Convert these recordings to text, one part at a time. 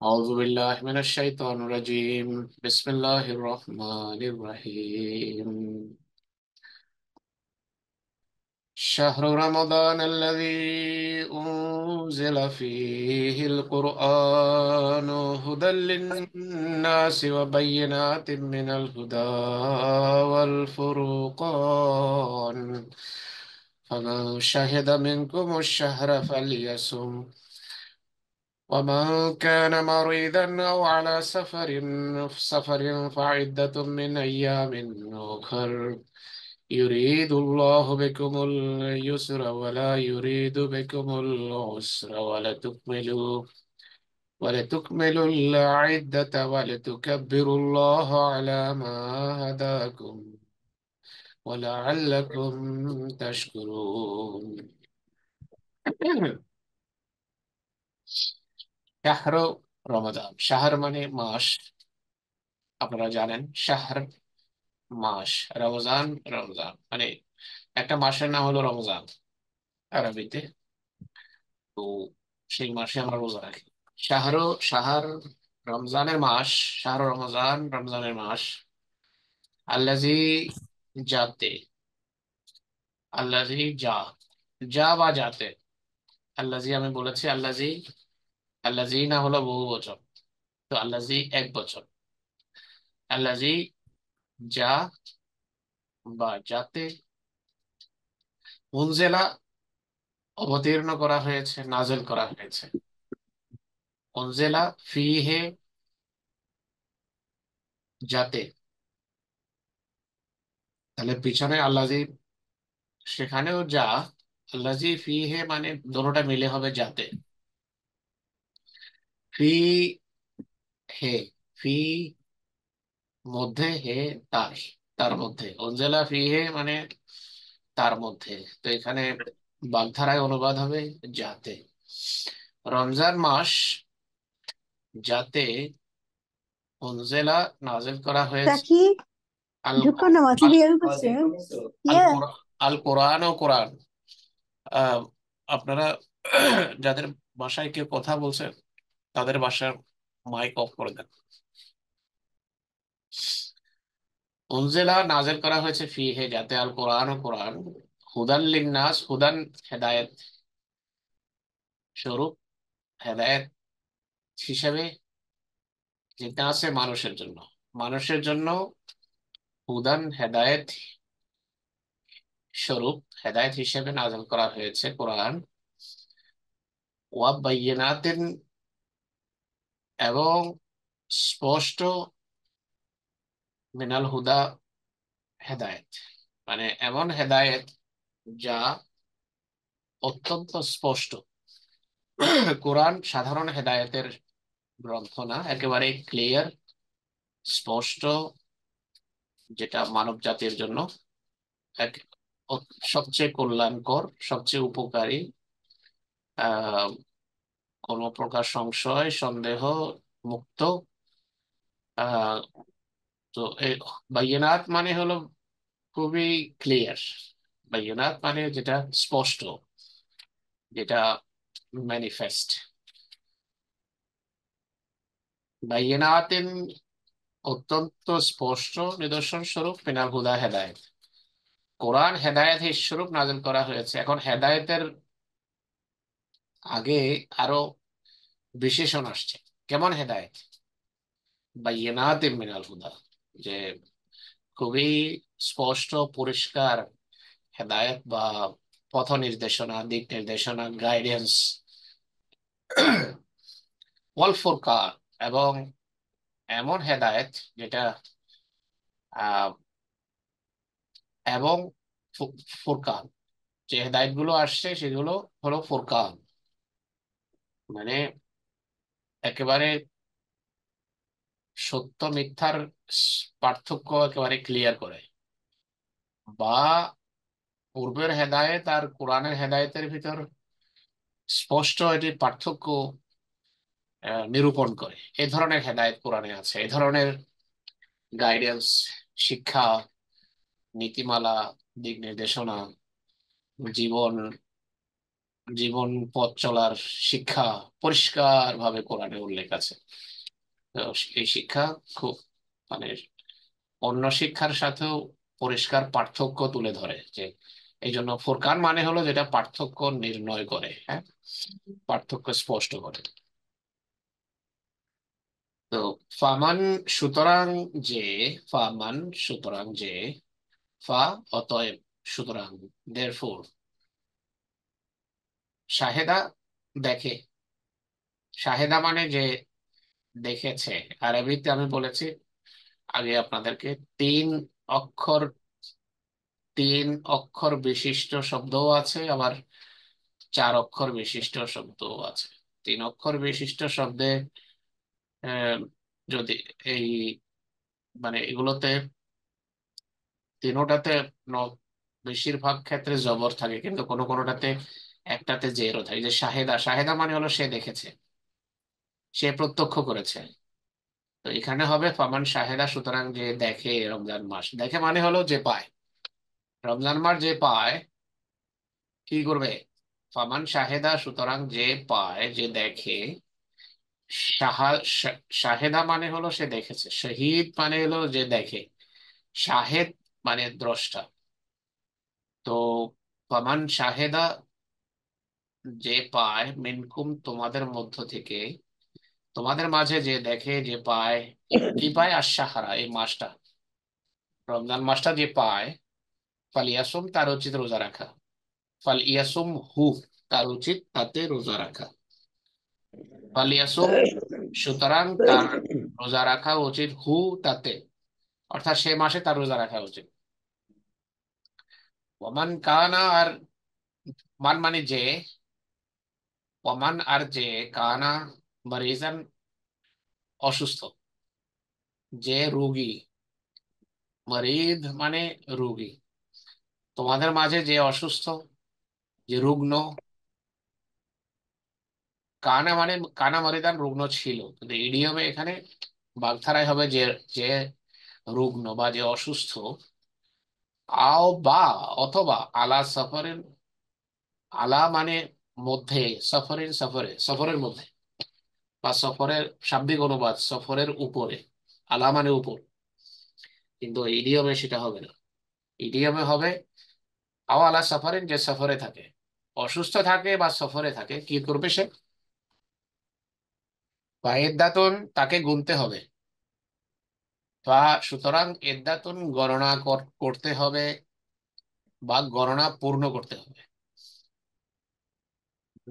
أعوذ بالله من الشيطان الرجيم. بسم الله الرحمن الرحيم. شهر رمضان الذي أنزل فيه القرآن هدى للناس وبينات من الهدى والفرقان، فمن شهد منكم الشهر فليصم، ومن كان مريضا أو على سفر فعدة من أيام أخر، يريد الله بكم اليسر ولا يريد بكم العسر، ولتكملوا العدة ولتكبروا الله على ما هداكم ولعلكم تشكرون. শাহর রমাদান। শাহর মানে মাস, আপনারা জানেন। শাহর মাস, রমজান রমজান মানে একটা মাসের নাম হলো রমজান আরবিতে। তো সেই মাসে আমরা রোজা রাখি। শাহর, শাহর রমজানের মাস। শাহর রমজান রমজানের মাস। আল্লাজি, যাতে। আল্লাজি যা, যা বা যাতে। আল্লাজি আমি বলেছি আল্লাজি। আল্লাজি না হলো বহু বচন, তো আল্লাজি এক বচন। আল্লাজি যা বা যাতে উনজেলা অবতীর্ণ করা হয়েছে, নাজেল করা হয়েছে। উনজেলা ফিহে, যাতে। তাহলে পিছনে আল্লাজি, সেখানেও যা। আল্লাজি ফিহে মানে দোনোটা মিলে হবে যাতে। ফি হে, ফি মধ্যে, হে তার, তার মধ্যে। উনজেলা ফিহে মানে তার মধ্যে। তো এখানে বাগধারায় অনুবাদ হবে যাতে। রমজান মাস যাতে উনজেলা নাজেল করা হয়েছে। Taki, আল ঢুকো না মাথা আল দিয়ে এরকম করছে। আল ইয়া কোরআন, আল কোরআন ও কোরআন। আহ, আপনারা যাদের ভাষায় কেউ কথা বলছে তাদের ভাষার মাইক অফ করে দেন। উনজিলা নাযিল করা হয়েছে ফিহে, যাতে। আল কোরআন ও কোরআন হুদান লিন্নাস, হুদান হেদায়েত স্বরূপ, হেদায়েত হিসেবে, যেটা আছে মানুষের জন্য। মানুষের জন্য হুদান হেদায়েত স্বরূপ, হেদায়েত হিসেবে নাযিল করা হয়েছে কোরআন। ওয়া বাইয়িনাতিন, এবং স্পষ্ট, মিনাল হুদা হেদায়েত মানে এমন হেদায়েত যা অত্যন্ত স্পষ্ট। কোরআন সাধারণ হেদায়েতের গ্রন্থ না, একেবারে ক্লিয়ার, স্পষ্ট, যেটা মানব জাতির জন্য এক সবচেয়ে কল্যাণকর, সবচেয়ে উপকারী। আহ কোনো প্রকার সংশয় সন্দেহ মুক্ত। আহ তো এই বাইয়িনাত মানে হলো খুবই ক্লিয়ার। বাইয়িনাত মানে যেটা স্পষ্ট, যেটা ম্যানিফেস্ট। বাইয়িনাতিন অত্যন্ত স্পষ্ট নিদর্শন স্বরূপ, মিনাল হুদা হেদায়েত। কোরআন হেদায়েত স্বরূপ নাযিল করা হয়েছে। এখন হেদায়েতের আগে আরো বিশেষণ আসছে। কেমন হেদায়েত? বাইয়িনাতিন মিনাল হুদা, যে খুবই স্পষ্ট পরিষ্কার হেদায়েত বা পথ নির্দেশনা, দিক নির্দেশনা, গাইডেন্স। ওয়াল ফুরকান, এবং এমন হেদায়েত যেটা আহ এবং ফুরকান, যে হেদায়েত গুলো আসছে সেগুলো হলো ফুরকান, মানে একেবারে সত্য মিথ্যার পার্থক্য একেবারে ক্লিয়ার করে। বা পূর্বের হেদায়েত আর কোরআনের হেদায়েতের ভিতর স্পষ্ট এটি পার্থক্য নিরূপণ করে। এই ধরনের হেদায়েত কোরআনে আছে। এই ধরনের গাইডেন্স, শিক্ষা, নীতিমালা, দিক নির্দেশনা, জীবন জীবন পথ চলার শিক্ষা পরিষ্কার ভাবে কোরআনে উল্লেখ আছে। তো এই শিক্ষা খুব মানে অন্য শিক্ষার সাথেও পরিষ্কার পার্থক্য তুলে ধরে, যে এই জন্য ফুরকান মানে হলো যেটা পার্থক্য নির্ণয় করে, হ্যাঁ, পার্থক্য স্পষ্ট করে। তো ফামান, সুতরাং যে, ফামান সুতরাং যে, ফা অতএব, সুতরাং দেরফোর, শাহেদা দেখে, শাহেদা মানে যে দেখেছে। আরবিতে আমি বলেছি আগে আপনাদেরকে, তিন অক্ষর, তিন অক্ষর বিশিষ্ট শব্দও আছে, আবার চার অক্ষর বিশিষ্ট শব্দও আছে। তিন অক্ষর বিশিষ্ট শব্দে আহ, যদি এই এগুলোতে তিনোটাতে বেশিরভাগ ক্ষেত্রে জবর থাকে, কিন্তু কোনো কোনোটাতে একটাতে জেরও থাকে। যে শাহেদা, শাহেদা মানে হলো সে দেখেছে, সে প্রত্যক্ষ করেছে। তো এখানে হবে ফামান শাহেদা, সুতরাং যে দেখে রমজান মাস, দেখে মানে হলো যে পায়, রমজান মাস যে পায় কি করবে? ফামান শাহেদা, সুতরাং যে পায়, যে দেখে। শাহেদা মানে হলো সে দেখেছে, শহীদ মানে হলো যে দেখে, শাহেদ মানে দ্রষ্টা। তো ফামান শাহেদা যে পায়, মিনকুম তোমাদের মধ্য থেকে, তোমাদের মাঝে যে দেখে, যে পায়, কি পায়? আশ-শাহরা, এই মাসটা, রমজান মাসটা যে পায়, ফালিয়াসুম, তার উচিত রোজা রাখা। ফালিয়াসুম হু, তার উচিত তাতে রোজা রাখা। ফালিয়াসুম, সুতরাং তার রোজা রাখা উচিত, হু তাতে, অর্থাৎ সে মাসে তার রোজা রাখা উচিত। ওমান কানা, আর মান মানে যে, ওমান আর যে, কানা মারিজান অসুস্থ, যে রোগী, মরিদ মানে রোগী, তোমাদের মাঝে যে অসুস্থ, যে রুগ্ন। কানা মানে, কানা মরিদান রুগ্ন ছিল, কিন্তু ইডিয়মে এখানে বাগধারায় হবে যে, যে রুগ্ন বা যে অসুস্থ। আও বা, অথবা, আলা সফরের, আলা মানে মধ্যে, সফরের, সফরে, সফরের মধ্যে, বা সফরের শাব্দিক অনুবাদ সফরের উপরে, আলা মানে উপর। কিন্তু ইডিয়মে সেটা হবে না, ইডিয়মে হবে আও আলা সফরেন, যে সফরে থাকে, অসুস্থ থাকে বা সফরে থাকে, কি করবে সে? বা ইদ্দাতুন, তাকে গুনতে হবে। বা সুতরাং ইদ্দাতুন গণনা করতে হবে, বা গণনা পূর্ণ করতে হবে।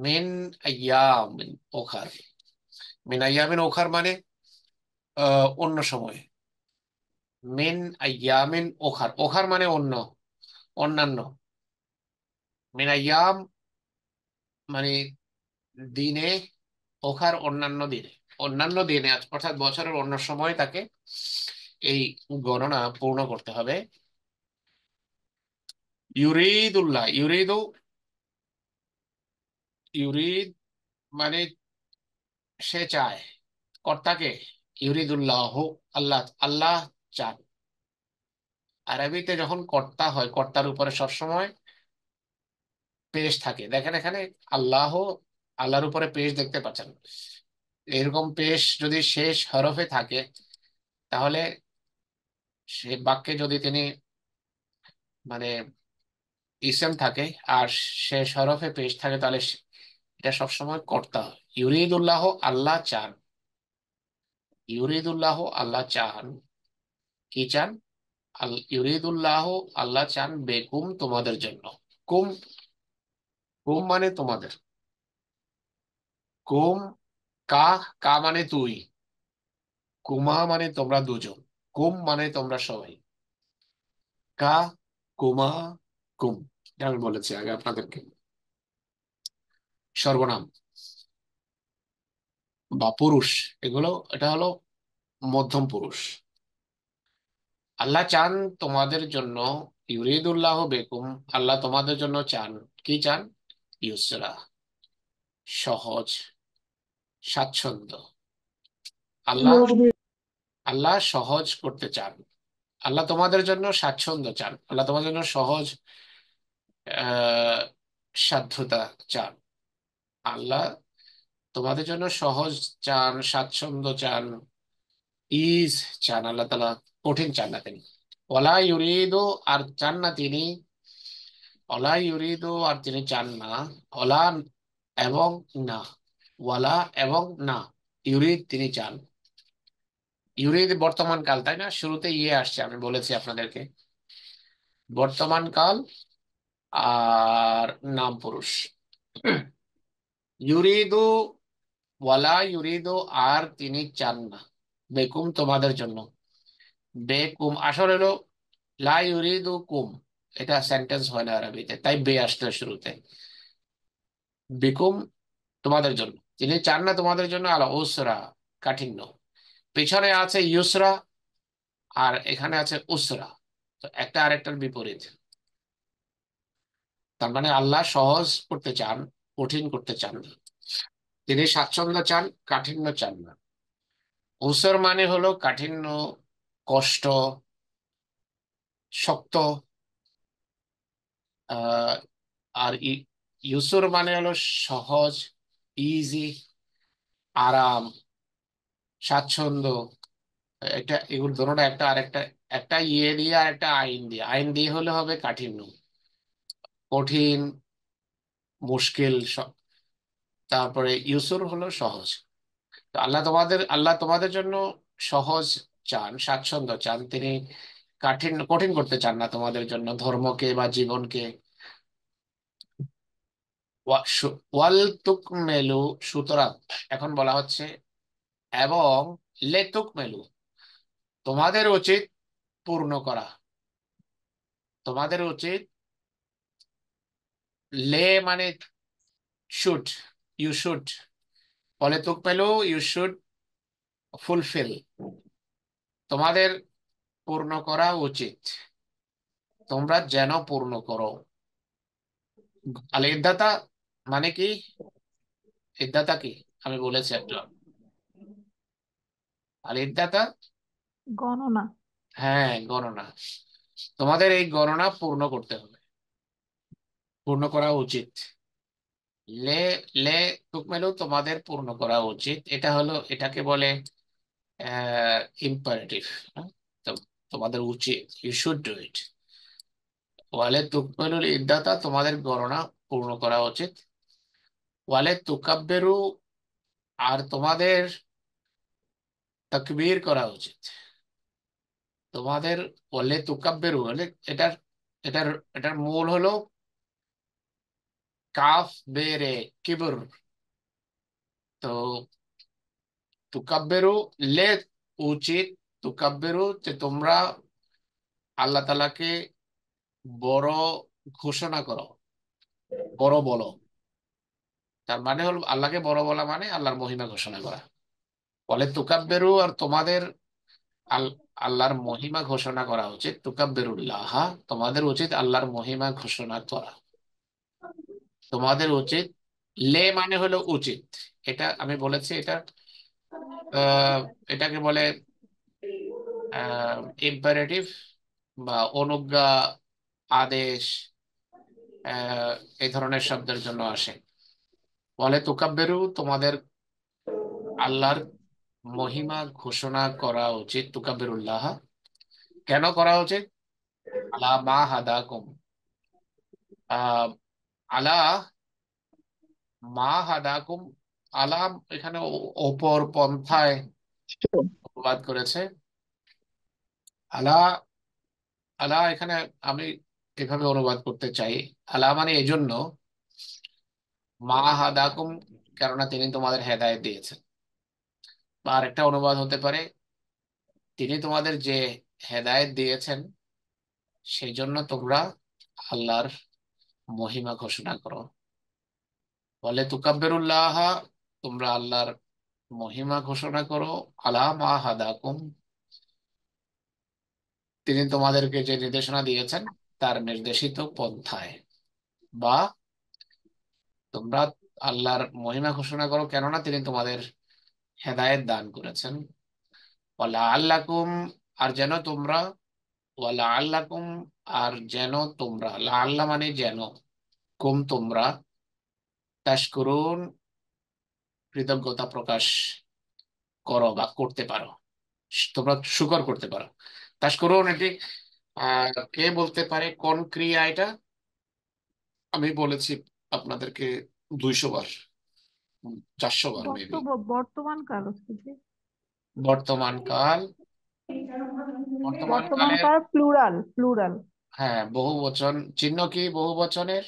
মিন আইয়ামিন ওখার, মিন আইয়ামিন ওখার মানে অন্য সময়। মিন আইয়ামিন ওখার, ওখার মানে অন্য, অন্যান্য। মিন আইয়াম মানে দিনে, ওখার অন্যান্য দিনে, অন্যান্য দিনে, অর্থাৎ বছরের অন্য সময় তাকে এই গণনা পূর্ণ করতে হবে। ইউরিদুল্লাহ, ইউরিদু, ইউরিদ মানে সে চায়, কর্তাকে, ইউরিদুল্লাহ, আল্লাহ, আল্লাহ চান। আরবিতে যখন কর্তা হয়, কর্তার উপরে সবসময় পেশ থাকে, দেখেন এখানে আল্লাহ, আল্লাহর উপরে পেশ দেখতে পাচ্ছেন। এরকম পেশ যদি শেষ হরফে থাকে, তাহলে সে বাক্যে যদি তিনি মানে ইসেম থাকে, আর শেষ হরফে পেশ থাকে, তাহলে এটা সবসময় কর্তা হয়। ইউরিদুল্লাহ, আল্লাহ চান, ইউরিদুল্লাহ আল্লাহ চান, কি চান? ইউরিদুল্লাহ আল্লাহ চান, বেকুম তোমাদের জন্য। কুম, কুম মানে তোমাদের, কুম, কা, কা মানে তুই, কুমা মানে তোমরা দুজন, কুম মানে তোমরা সবাই, কা, কুমা, কুম। এটা আমি বলেছি আগে আপনাদেরকে, সর্বনাম বা পুরুষ, এগুলো, এটা হলো মধ্যম পুরুষ। আল্লাহ চান তোমাদের জন্য, ইউরিদুল্লাহ বেকুম, আল্লাহ তোমাদের জন্য চান, কি চান? ইউসরা, সহজ, স্বাচ্ছন্দ্য। আল্লাহ, আল্লাহ সহজ করতে চান, আল্লাহ তোমাদের জন্য স্বাচ্ছন্দ্য চান, আল্লাহ তোমাদের জন্য সহজ আহ সাধ্যতা চান। আল্লাহ তোমাদের জন্য সহজ চান, স্বাচ্ছন্দ্য চান, ইজ চান। আল্লাহ তালা কঠিন চান না তিনি। ওয়ালা ইউরিদু, আর চান না তিনি, ওয়ালা ইউরিদু আর তিনি চান না, ওয়ালা এবং না, ওয়ালা এবং না, ইউরিদ তিনি চান। ইউরিদ বর্তমান কাল, তাই না? শুরুতে ইয়ে আসছে, আমি বলেছি আপনাদেরকে, বর্তমান কাল আর নাম পুরুষ। ইউরিদু, ওয়ালা ইউরিদু আর তিনি চান না, বেকুম তোমাদের জন্য। বেকুম আসল হলো লা ইউরিদু কুম, এটা সেন্টেন্স হয় না আরবিতে, তাই বে আসতে হয় শুরুতে। বেকুম তোমাদের জন্য, তিনি চান না তোমাদের জন্য আলা উসরা, কাঠিন্য। পিছনে আছে ইউসরা, আর এখানে আছে উসরা, তো একটা আরেকটার বিপরীত। তার মানে আল্লাহ সহজ করতে চান, কঠিন করতে চান না। তিনি স্বাচ্ছন্দ্য চান, কাঠিন্য চান না। উসর মানে হলো কাঠিন্য, কষ্ট, শক্ত। আহ আর ইউসুর মানে হলো সহজ, ইজি, আরাম, স্বাচ্ছন্দ্য। এটা এগুলো ধরুন একটা আরেকটা, একটা ইয়ে দিয়ে আর একটা আইন দিয়ে, আইন দিয়ে হলে হবে কাঠিন্য, কঠিন, মুশকিল তারপরে ইউসুর হলো সহজ। তো আল্লাহ তোমাদের জন্য সহজ চান, স্বাচ্ছন্দ্য চান, তিনি কঠিন কঠিন করতে চান না তোমাদের জন্য ধর্মকে বা জীবনকে। ওয়াল তুকমেলু, সুতরাং এখন বলা হচ্ছে এবং লে তুকমেলু, তোমাদের উচিত পূর্ণ করা। তোমাদের উচিত, লে মানে শুড, ইউ শুড, বলে তুকমেলু ইউ শুড ফুলফিল, তোমাদের পূর্ণ করা উচিত, তোমরা যেন পূর্ণ করো। আল ইদ্দাতা মানে কি? ইদ্দাতা কি আমি বলেছি একটা, আল ইদ্দাতা, গণনা। হ্যাঁ গণনা। তোমাদের এই গণনা পূর্ণ করতে হবে, পূর্ণ করা উচিত। লে লে তুকমেলু, তোমাদের পূর্ণ করা উচিত, এটা হলো, এটাকে বলে ইম্পারেটিভ। তো তোমাদের উচিত, ইউ শুড ডু ইট। ওয়ালে তুকমেলুল ইদ্দাতা, তোমাদের গণনা পূর্ণ করা উচিত। ওয়ালে তুকাব্বেরু, আর তোমাদের তাকবীর করা উচিত। তোমাদের ওয়ালে তুকাব্বেরু হলে এটার এটার এটার মূল হলো কাফ বেরে, কিবর। তো তুকাব্বেরু, লে উচিত, তুকাব্বেরু যে তোমরা আল্লাহ তালাকে বড় ঘোষণা করো, বড় বলো। তার মানে হলো আল্লাহকে বড় বলা মানে আল্লাহর মহিমা ঘোষণা করা। বলে তুকাব্বেরু, আর তোমাদের আল্লাহর মহিমা ঘোষণা করা উচিত। তুকাব্বিরুল্লাহ, তোমাদের উচিত আল্লাহর মহিমা ঘোষণা করা। তোমাদের উচিত, লে মানে হলো উচিত, এটা আমি বলেছি, এটা আহ, এটাকে বলে ইম্পারেটিভ বা অনুজ্ঞা, আদেশ, আহ, এই ধরনের শব্দের জন্য আসে। বলে তুকাব্বিরু, তোমাদের আল্লাহর মহিমা ঘোষণা করা উচিত। তুকাব্বিরুল্লাহ, কেন করা উচিত? আলা মা হাদাকুম, আহ আলা মা হাদাকুম, আলাম এখানে ওপর পন্থায় অনুবাদ করেছে। আলা, আলা এখানে আমি এভাবে অনুবাদ করতে চাই, আলা মানে এজন্য, মা হাদাকুম কেননা তিনি তোমাদের হেদায়েত দিয়েছেন। বা আরেকটা অনুবাদ হতে পারে, তিনি তোমাদের যে হেদায়েত দিয়েছেন সেই জন্য তোমরা আল্লাহর মহিমা ঘোষণা করো। বলে তুকাব্বিরুল্লাহ, তোমরা আল্লাহর মহিমা ঘোষণা করো। আলা মা হাদাকুম, তিনি তোমাদেরকে যে নির্দেশনা দিয়েছেন তার নির্দেশিত পন্থায়। বা তোমরা আল্লাহর মহিমা ঘোষণা করো কেননা তিনি তোমাদের হেদায়েত দান করেছেন। ওয়ালা আল্লাকুম, আর যেন তোমরা, ওয়ালা আল্লাকুম আর যেন তোমরা, আল্লাহ মানে যেন, কুম তোমরা, তাশকুরুন কৃতজ্ঞতা প্রকাশ করো বা করতে পারো, তোমরা শুকর করতে পারো। তাশকুরুন এটি কে বলতে পারে কোন ক্রিয়া এটা? আমি বলেছি আপনাদেরকে 200 বার, 400 বার মেবি। বর্তমান কাল হচ্ছে যে, বর্তমান কাল। বর্তমান বর্তমান কালের, কাল প্লুরাল, প্লুরাল। হ্যাঁ, বহু বচন চিহ্ন কি বহু বচনের?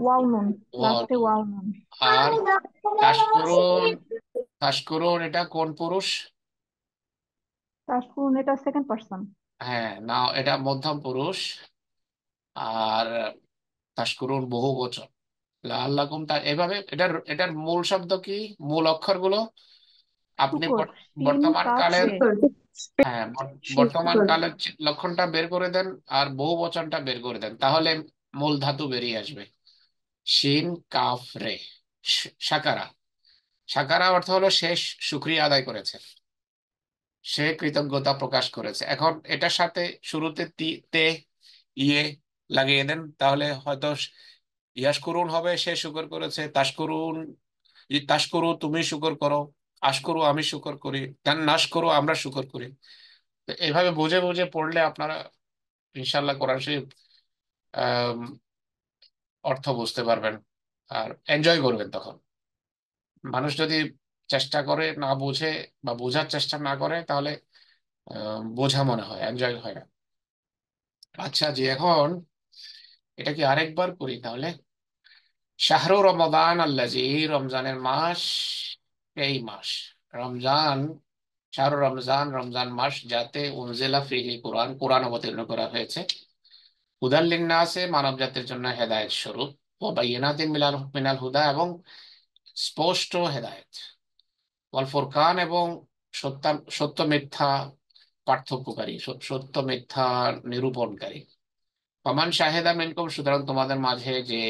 ওয়াও নুন, লাস্টে ওয়াও। ওয়াও নুন। আর তাশকুরুন, তাশকুরুন এটা কোন পুরুষ? তাশকুরুন এটা সেকেন্ড পার্সন। হ্যাঁ না, এটা মধ্যম পুরুষ। আর তাশকুরুন বহু বচন। লাআল্লাকুম এভাবে এটার এটার মূল শব্দ কি, মূল অক্ষরগুলো আপনি শুকর, শিন বর্তমান কাফ কালের, রে। হ্যাঁ বর্তমান কালের লক্ষণটা বের করে দেন আর বহু বচনটা বের করে দেন, তাহলে মূল ধাতু বেরিয়ে আসবে। শিন কাফ রে। সাকারা। সাকারা অর্থ হলো শেষ, শুকরিয়া আদায় করেছে, সে কৃতজ্ঞতা প্রকাশ করেছে। এখন এটার সাথে শুরুতে তে ইয়ে লাগিয়ে দেন, তাহলে হয়তো ইয়াশকুরুন হবে সে শুকর করেছে, তাশকুরুন, তাশকুরু তুমি শুকর করো, আশকুরু আমি শুকর করি, নাশকুরু আমরা শুকর করি। তো এইভাবে বুঝে বুঝে পড়লে আপনারা ইনশাল্লাহ কোরআন শরীফ আহ অর্থ বুঝতে পারবেন আর এনজয় করবেন তখন। মানুষ যদি চেষ্টা করে না বুঝে বা বোঝার চেষ্টা না করে, তাহলে বোঝা মনে হয়, এনজয় হয় না। আচ্ছা জি, এখন এটা কি আরেকবার করি তাহলে? শাহরু রমাদান আল্লাজি, রমজানের মাস, এই মাস রমজান, শাহরু রমজান, রমজান মাস যাতে উনজিলা ফিহি কোরআন, কোরআন অবতীর্ণ করা হয়েছে, হুদাল লিন্নাসে মানব জাতির জন্য হেদায়েত স্বরূপ, ও বাইয়িনাতিন মিনাল মিনাল হুদা এবং স্পষ্ট হেদায়েত, ওয়াল ফুরকান এবং সত্য, সত্য মিথ্যা পার্থক্যকারী, সত্য মিথ্যা নিরূপণকারী। ফামান শাহেদা মিনকুম, সুতরাং তোমাদের মাঝে যে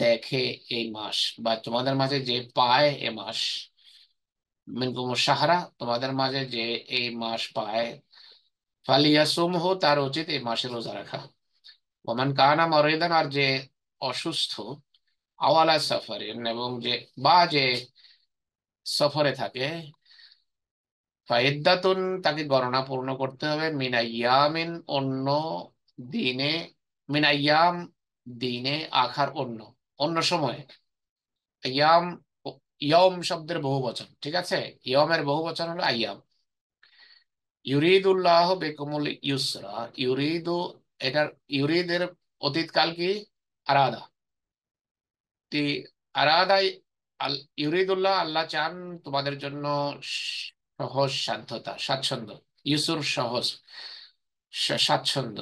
দেখে এই মাস, বা তোমাদের মাঝে যে পায় এ মাস, মিনকুম সাহারা, তোমাদের মাঝে যে এই মাস পায়, ফালিয়াসুমহু, তার উচিত এই মাসে রোজা রাখা। ওমান কানা মারিদান, আর যে অসুস্থ, আওয়ালা সাফারিন, এবং যে বা যে সফরে থাকে, ফাইদ্দাতুন, তাকে গণনা পূর্ণ করতে হবে, মিন আইয়ামিন, অন্য দিনে, মিন আইয়াম, দিনে, আখার, অন্য, অন্য সময়ে। ইয়াম, ইয়ম শব্দের বহু বচন, ঠিক আছে, ইয়মের বহু বচন হলো আইয়াম। ইউরিদুল্লাহ বেকুমুল ইউসরা, ইউরিদু, এটার ইউরিদের অতীত কাল কি? আরাদা। তি আরাদাই, ইউরিদুল্লাহ, আল্লাহ চান তোমাদের জন্য সহজ সাধ্যতা, স্বাচ্ছন্দ্য, ইউসুর সহজ, স্বাচ্ছন্দ্য।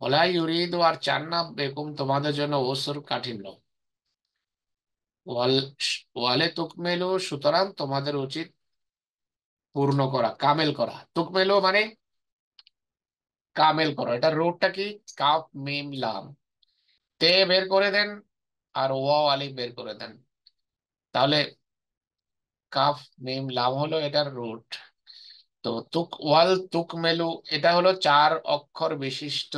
ওলা ইউরিদু, আর চান না, বেকুম তোমাদের জন্য, ওসুর কাঠিন্য। ওয়াল, ওয়ালে তুকমেলু, সুতরাং তোমাদের উচিত পূর্ণ করা, কামেল করা। তুকমেলু মানে কামেল করা, এটা রুটটা কি? কাফ মিম লাম। তে বের করে দেন আর ওয়াও আলিফ বের করে দেন, তাহলে কাফ মিম লাম হলো এটার রুট। তো ওয়াল তুকমেলু, এটা হলো 4 অক্ষর বিশিষ্ট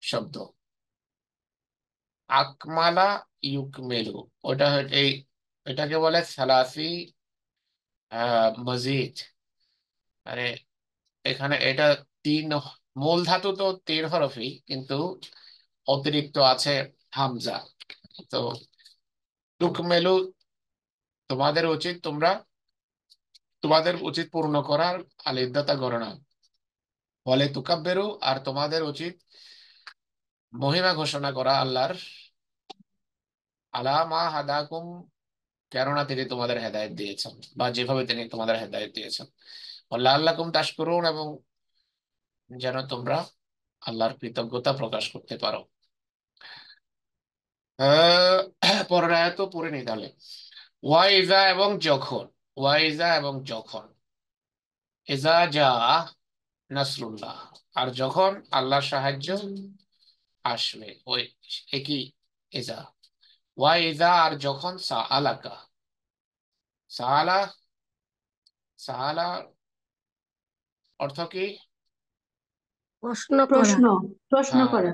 শব্দ। আকমালা ইউকমেলু, ওটা এই, এটাকে বলে সালাসি মজিদ। মানে এখানে এটা তিন, মূল ধাতু তো 3 হরফই, কিন্তু অতিরিক্ত আছে হামজা। তো তুকমেলু, তোমাদের উচিত, তোমাদের উচিত পূর্ণ করার, আলিদ্দাতা গণনা। বলে তুকাব্বেরু, আর তোমাদের উচিত মহিমা ঘোষণা করা আল্লাহর, আলা মা হাদাকুম, কেননা তিনি তোমাদের হেদায়েত দিয়েছেন, বা যেভাবে তিনি তোমাদের হেদায়েত দিয়েছেন। আল্লাহ আল্লাহকুম তাশকুরুন, এবং যেন তোমরা আল্লাহর কৃতজ্ঞতা প্রকাশ করতে পারো। পরের আয়াত তো পড়ে নি তাহলে। ওয়াইজা এবং যখন, ওয়াইজা এবং যখন, এজা যা নাসরুল্লাহ, আর যখন আল্লাহর সাহায্য আসবে, ওই একই এজা। ওয়াইজা, আর যখন, সাআলাকা, সাআলা, সাআলা অর্থ কি? প্রশ্ন করা। প্রশ্ন, প্রশ্ন হ্যাঁ, করা।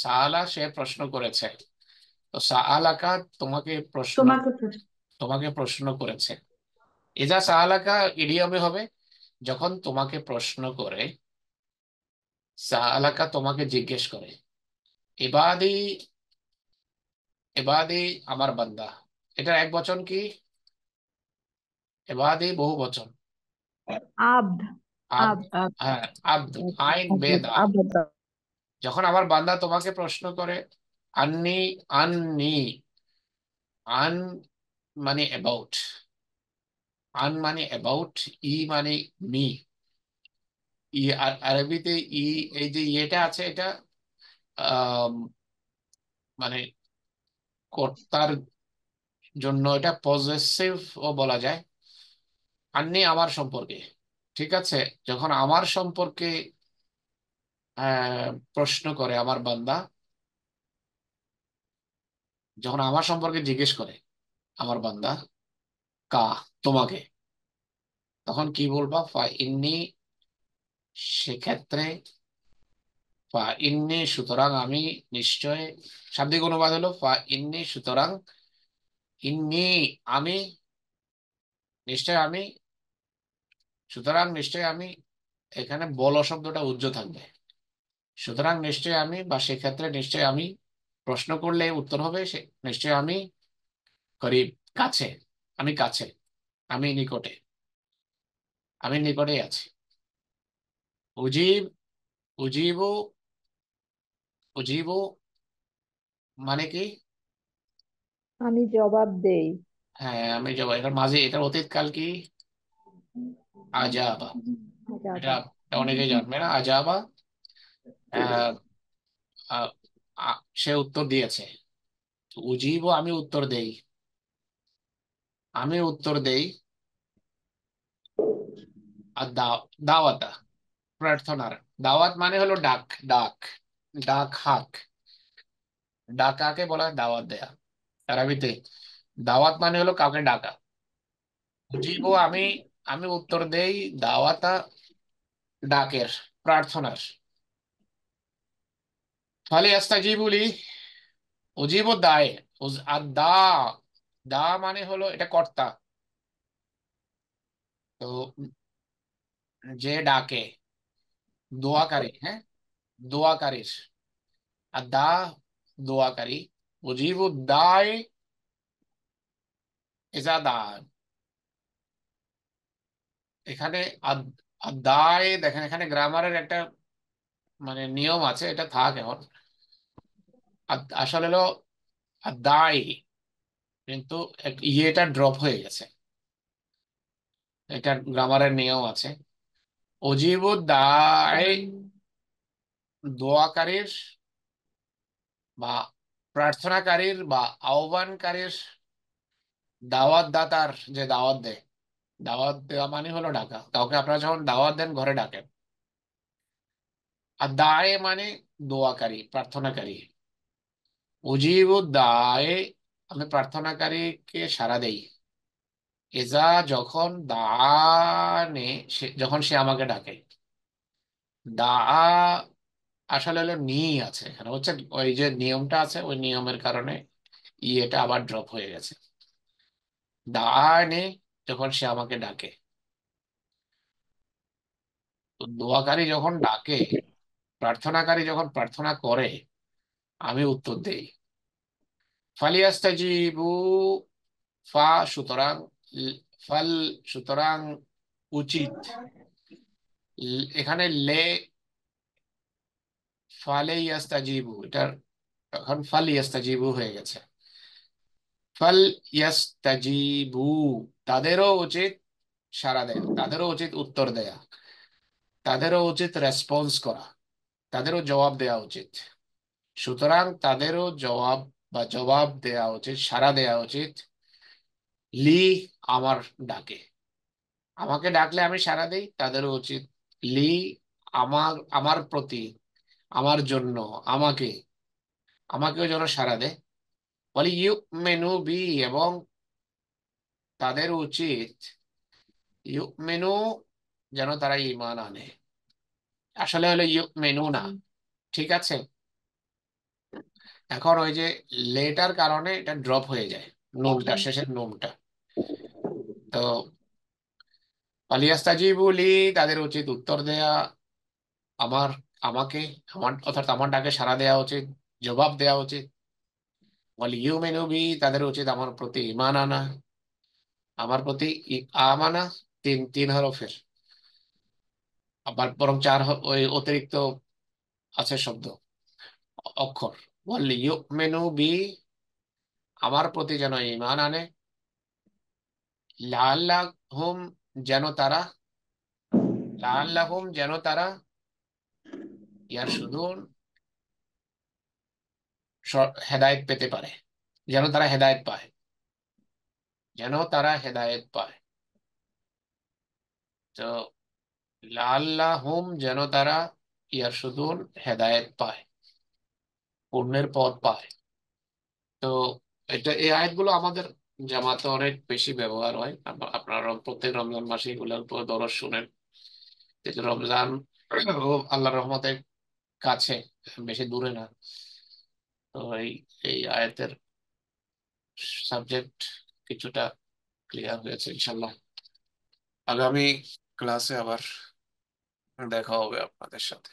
সাআলা সে প্রশ্ন করেছে, তো সাআলাকা তোমাকে প্রশ্ন তোমাকে প্রশ্ন। তোমাকে প্রশ্ন করেছে। ইজা সাআলাকা ইডিয়মে হবে যখন তোমাকে প্রশ্ন করে। সাআলাকা তোমাকে জিজ্ঞেস করে। ইবাদি, ইবাদি আমার বান্দা। এটা এক বচন কি ইবাদি বহু বচন? আব্দ। আব, আব্দ। হ্যাঁ, আব্দ, আইন বেদ আব। আব্দ। যখন আমার বান্দা তোমাকে প্রশ্ন করে, আন্নি, আন্নি, আন মানে অ্যাবাউট, আন মানে অ্যাবাউট, ই মানে মি। ই আরবিতে ই, এই যে ইয়েটা আছে এটা আম, মানে কর্তার জন্য এটা পজেসিভ ও বলা যায়। আন্নি আমার সম্পর্কে, ঠিক আছে। যখন আমার সম্পর্কে প্রশ্ন করে আমার বান্দা, যখন আমার সম্পর্কে জিজ্ঞেস করে আমার বান্দা, কা, তোমাকে, তখন কি বলবা? ফা ইন্নি, সেক্ষেত্রে, ফা ইন্নি সুতরাং আমি, নিশ্চয়, শাব্দিক অনুবাদ হলো ফা ইন্নি সুতরাং, ইন্নি আমি, নিশ্চয় আমি, সুতরাং নিশ্চয় আমি। এখানে বল শব্দটা উজ্জ্ব থাকবে। সুতরাং নিশ্চয় আমি, বা সেক্ষেত্রে নিশ্চয় আমি, প্রশ্ন করলে উত্তর হবে নিশ্চয় আমি করিব, কাছে, আমি কাছে, আমি নিকটে, আমি নিকটেই আছি। উজিব, উজিব, উজিব মানে কি? আমি জবাব দেই। হ্যাঁ, আমি জবাব, এটার মাঝে এটার অতীত কাল কি? আজাবা। এটা আজাবা। এটা অনেকেই জানবে না। আজাবা, আহ, আহ, সে উত্তর দিয়েছে। উজিব আমি উত্তর দেই, আমি উত্তর দেই। আর দাওয়াতা, প্রার্থনার। দাওয়াত মানে হলো ডাক, ডাক, ডাক, হাক। ডাকাকে বলা হয় দাওয়াত দেয়া আরবিতে। দাওয়াত মানে হলো কাউকে ডাকা। উজিব আমি, আমি উত্তর দেই দাওয়াতা, ডাকের, প্রার্থনার। ফালি আস্তাজিবুলি, উজিব দায়, আর দা, দা মানে হলো এটা কর্তা। তো যে ডাকে, দোয়াকারী, হ্যাঁ, দোয়াকারীর। আর দা, দোয়াকারী। উজিব দায় ইজা দা। এখানে দায়, দেখেন এখানে গ্রামারের একটা নিয়ম আছে, এটা থাক এখন। আসলে হলো দায়, কিন্তু ইয়েটা ড্রপ হয়ে গেছে। এটা গ্রামারের নিয়ম আছে। অজিবু দায়, দোয়াকারীর বা প্রার্থনাকারীর বা আহ্বানকারীর, দাওয়াত দাতার, যে দাওয়াত দেয়। দাওয়াত দেওয়া মানে হলো ডাকা কাউকে, আপনারা যখন দাওয়াত দেন ঘরে ডাকেন। আর দায় মানে দোয়াকারী, প্রার্থনাকারী। উজিবু দায়, আমি প্রার্থনাকারীকে সাড়া দেই। এজা যখন দানে, যখন সে আমাকে ডাকে। দা আসলে হলো নি আছে এখানে, হচ্ছে ওই যে নিয়মটা আছে, ওই নিয়মের কারণে এটা আবার ড্রপ হয়ে গেছে। দানে, যখন সে আমাকে ডাকে। তো দোয়াকারী যখন ডাকে, প্রার্থনাকারী যখন প্রার্থনা করে, আমি উত্তর দেই। ফালিয়াস্তাজিবু, ফা সুতরাং, ফাল সুতরাং, উচিত। এখানে লে, ফালে ইয়াস্তাজিবু, এটার এখন ফাল ইয়াস্তাজিবু হয়ে গেছে। ফাল ইয়াস্তাজিবু, তাদেরও উচিত সাড়া দেয়া, তাদেরও উচিত উত্তর দেয়া, তাদেরও উচিত রেসপন্স করা, তাদেরও জবাব দেয়া উচিত। সুতরাং তাদেরও জবাব বা জবাব দেয়া উচিত, সাড়া দেয়া উচিত। লি, আমার ডাকে, আমাকে ডাকলে আমি সাড়া দেই, তাদেরও উচিত লি, আমার, আমার প্রতি, আমার জন্য, আমাকে, আমাকেও যেন সাড়া দেয়। বলি ইউ মেনু বি, এবং তাদের উচিত ইউ মেনু, যেন তারা ঈমান আনে। আসলে হলো ইউ মেনু না, ঠিক আছে। এখন ওই যে লেটার কারণে এটা ড্রপ হয়ে যায়, নুনটা, শেষের নুনটা। তো ফালিয়াস্তাজিবু লি, তাদের উচিত উত্তর দেয়া আমার, আমাকে, আমার অর্থাৎ আমার ডাকে সাড়া দেওয়া উচিত, জবাব দেওয়া উচিত। ওয়াল ইউমিনু বি, তাদের উচিত আমার প্রতি ঈমান আনা, আমার প্রতি আমানা। তিন তিন হরফের, আবার বরং চার ওই অতিরিক্ত আছে শব্দ, অক্ষর। ওয়াল ইউমিনু বি, আমার প্রতি যেন ঈমান আনে। লাআল্লাহুম, যেন তারা, লাআল্লাহুম যেন তারা, ইয়ারশুদুন, হেদায়েত পেতে পারে, যেন তারা হেদায়েত পায়, যেন তারা হেদায়েত পায়। তো লাআল্লাহুম, যেন তারা, ইয়ারশুদুন, হেদায়েত পায়, পূর্ণের পথ পায়। তো এটা, এই আয়াতগুলো আমাদের জামাতে অনেক বেশি ব্যবহার হয়। আপনারা প্রত্যেক রমজান মাসে এগুলোর উপর দরজ শুনেন। যেহেতু রমজান ও আল্লাহর রহমতের কাছে, বেশি দূরে না। তো এই এই আয়াতের সাবজেক্ট কিছুটা ক্লিয়ার হয়েছে ইনশাল্লাহ। আগামী ক্লাসে আবার দেখা হবে আপনাদের সাথে।